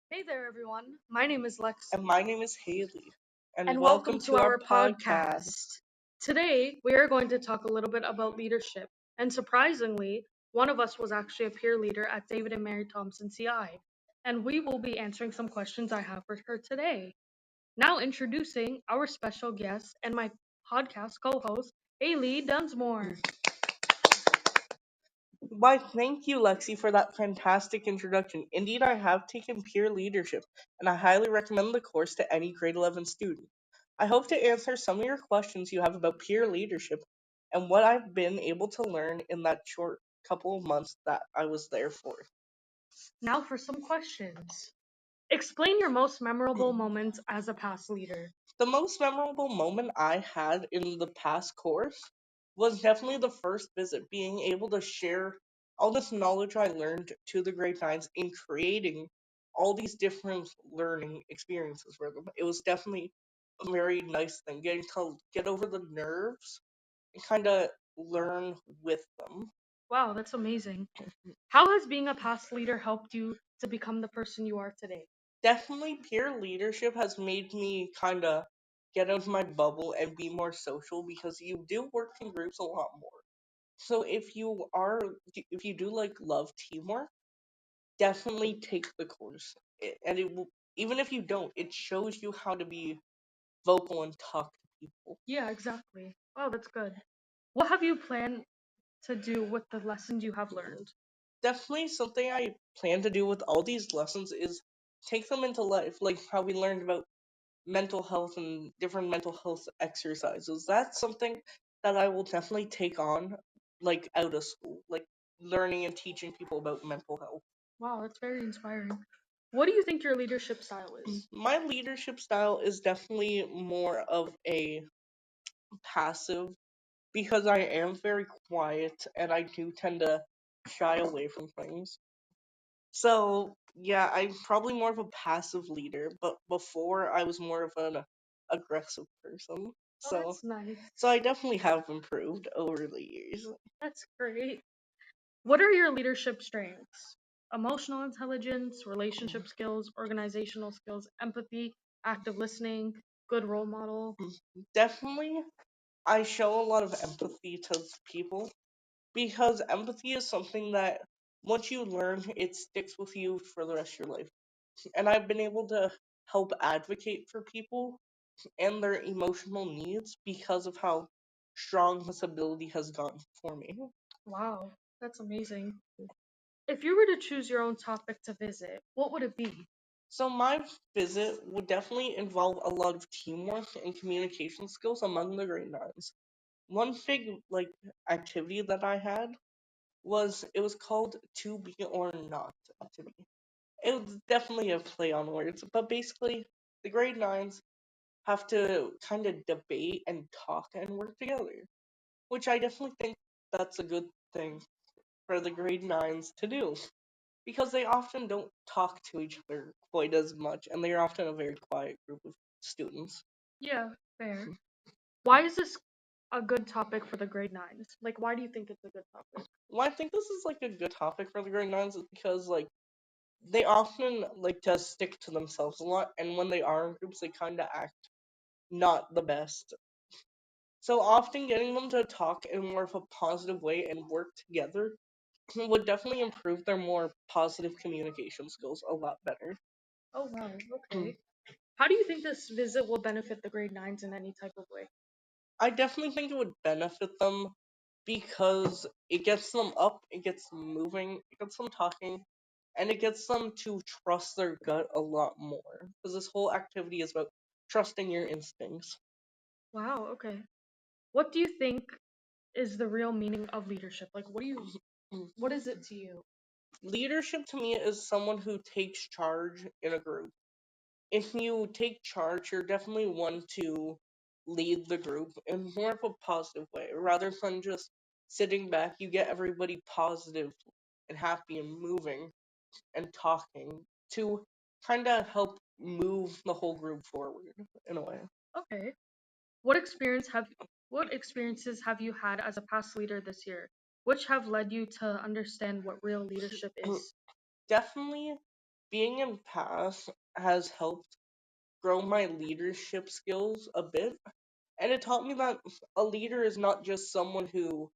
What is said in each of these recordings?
Hey there, everyone. My name is And Lexi, my name is Haley, and and welcome welcome to to our our podcast. podcast. Today, we are going to talk a little bit about leadership, and surprisingly, one of us was actually a peer leader at David and Mary Thompson CI, and we will be answering some questions I have for her today. Now, introducing our special guest and my podcast co host, Haley Dunsmore. Why, thank you, Lexi, for that fantastic introduction. Indeed, I have taken peer leadership, and I highly recommend the course to any grade 11 student. I hope to answer some of your questions you have about peer leadership and what I've been able to learn in that short couple of months that I was there for. Now, for some questions. Explain your most memorable moments as a past leader. The most memorable moment I had in the past course was definitely the first visit, being able to share all this knowledge I learned to the grade nines in creating all these different learning experiences for them. It was definitely a very nice thing, getting to get over the nerves and kind of learn with them. Wow, that's amazing. How has being a past leader helped you to become the person you are today? Definitely peer leadership has made me kind of get out of my bubble and be more social because you do work in groups a lot more. So if you do like love teamwork, definitely take the course. And it will, even if you don't, it shows you how to be vocal and talk to people. Yeah, exactly. Oh, that's good. What have you planned to do with the lessons you have learned? Definitely something I plan to do with all these lessons is take them into life, like how we learned about mental health and different mental health exercises. That's something that I will definitely take on, like out of school, like learning and teaching people about mental health. Wow, that's very inspiring. What do you think your leadership style is? My leadership style is definitely more of a passive because I am very quiet and I do tend to shy away from things. So, yeah, I'm probably more of a passive leader, but before I was more of an aggressive person. Oh, So, that's nice. so I definitely have improved over the years. That's great. What are your leadership strengths? Emotional intelligence, relationship skills, organizational skills, empathy, active listening, good role model. Definitely, I show a lot of empathy to people because empathy is something that once you learn, it sticks with you for the rest of your life. And I've been able to help advocate for people and their emotional needs because of how strong this ability has gotten for me. Wow, that's amazing. If you were to choose your own topic to visit, what would it be? So my visit would definitely involve a lot of teamwork and communication skills among the grade nines. One big activity that I had was it was called to be or not activity. It was definitely a play on words, but basically the grade nines have to kind of debate and talk and work together, which I definitely think that's a good thing for the grade nines to do because they often don't talk to each other quite as much, and they're often a very quiet group of students. Yeah, fair. Why is this a good topic for the grade nines? Like, why do you think it's a good topic? Why I think this is like a good topic for the grade nines is because they often like to stick to themselves a lot, and when they are in groups, they kind of act not the best. So often getting them to talk in more of a positive way and work together would definitely improve their more positive communication skills a lot better. Oh, wow, okay. How do you think this visit will benefit the grade nines in any type of way? I definitely think it would benefit them because it gets them up, it gets them moving, it gets them talking, and it gets them to trust their gut a lot more. Because this whole activity is about trusting your instincts. Wow, okay. What do you think is the real meaning of leadership? Like, what is it to you? Leadership to me is someone who takes charge in a group. If you take charge, you're definitely one to lead the group in more of a positive way rather than just sitting back. You get everybody positive and happy and moving and talking to kind of help move the whole group forward in a way. Okay. What experiences have you had as a past leader this year, which have led you to understand what real leadership is? Definitely being in PASS has helped grow my leadership skills a bit, and it taught me that a leader is not just someone who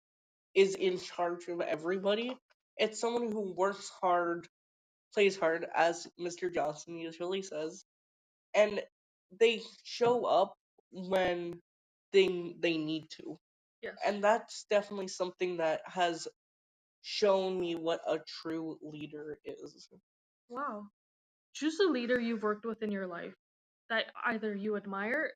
is in charge of everybody. It's someone who works hard, plays hard, as Mr. Johnson usually says, and they show up when they need to. Yes. And that's definitely something that has shown me what a true leader is. Wow. Choose a leader you've worked with in your life that either you admire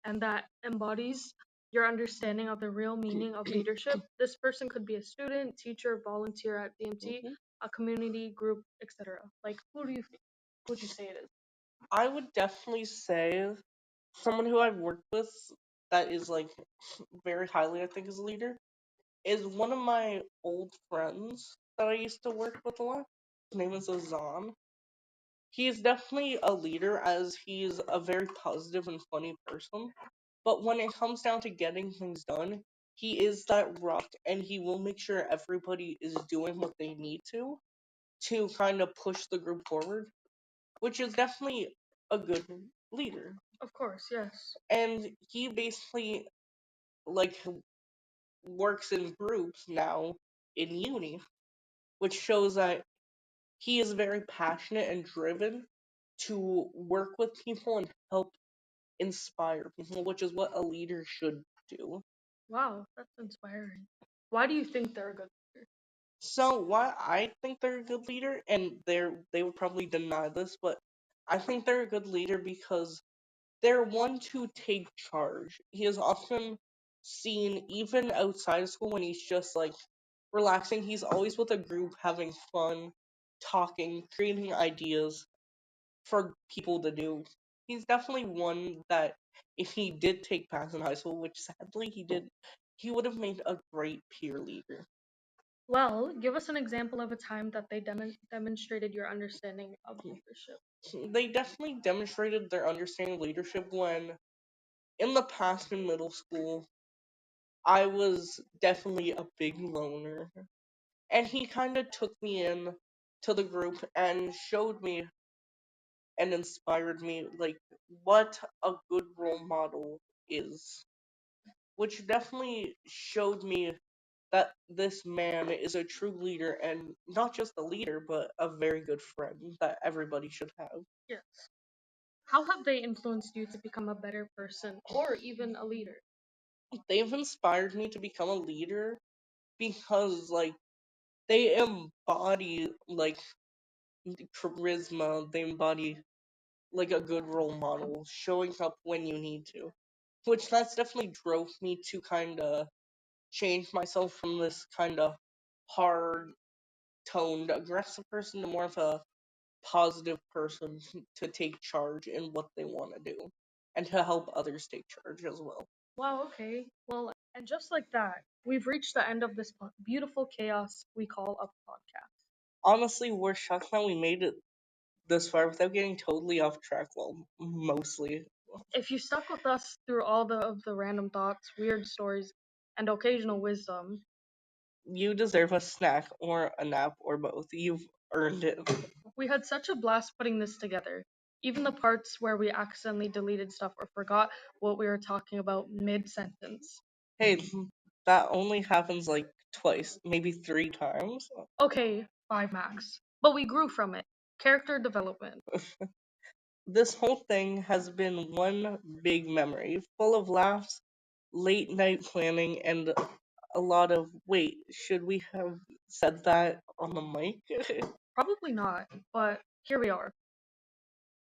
and that embodies your understanding of the real meaning of leadership. This person could be a student, teacher, volunteer at DMT, Mhm. a community group, etc. Like, who would you say it is? I would definitely say someone who I've worked with that is like very highly, I think, as a leader is one of my old friends that I used to work with a lot. His name is Azan. He is definitely a leader as he's a very positive and funny person. But when it comes down to getting things done, he is that rock and he will make sure everybody is doing what they need to kind of push the group forward, which is definitely a good leader. Of course, yes. And he basically like works in groups now in uni, which shows that he is very passionate and driven to work with people and help inspire people, which is what a leader should do. Wow, that's inspiring. Why do you think they're a good leader? So why I think they're a good leader, and they would probably deny this, but I think they're a good leader because they're one to take charge. He is often seen even outside of school when he's just like relaxing. He's always with a group having fun, talking, creating ideas for people to do. He's definitely one that if he did take PASS in high school, which sadly he did, he would have made a great peer leader. Well, give us an example of a time that they demonstrated your understanding of leadership. They definitely demonstrated their understanding of leadership when, in the past in middle school, I was definitely a big loner. And he kind of took me in to the group and showed me and inspired me, like, what a good role model is. Which definitely showed me that this man is a true leader and not just a leader, but a very good friend that everybody should have. Yes. How have they influenced you to become a better person or even a leader? They've inspired me to become a leader because, like, they embody, like, charisma, they embody, like, a good role model, showing up when you need to. Which that's definitely drove me to kind of change myself from this kind of hard toned, aggressive person to more of a positive person to take charge in what they want to do and to help others take charge as well. Wow, okay. Well, and just like that, we've reached the end of this beautiful chaos we call a podcast. Honestly, we're shocked that we made it this far without getting totally off track. Well, mostly. If you stuck with us through all of the random thoughts, weird stories, and occasional wisdom, You deserve a snack or a nap or both. You've earned it. we had such a blast putting this together. Even the parts where we accidentally deleted stuff or forgot what we were talking about mid sentence. Hey, that only happens like twice, maybe three times. Okay, 5 max. But we grew from it. Character development. This whole thing has been one big memory, full of laughs, late night planning, and a lot of wait, should we have said that on the mic? Probably not, but here we are.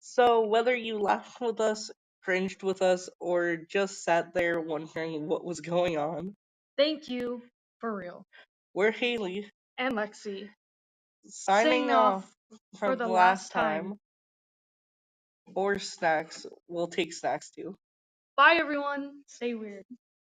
So, whether you laughed with us, cringed with us, or just sat there wondering what was going on, Thank you, for real. we're Haley, And Lexi, signing saying off off for from the last last time. time, or snacks. We'll take snacks too. Bye, everyone. Stay weird.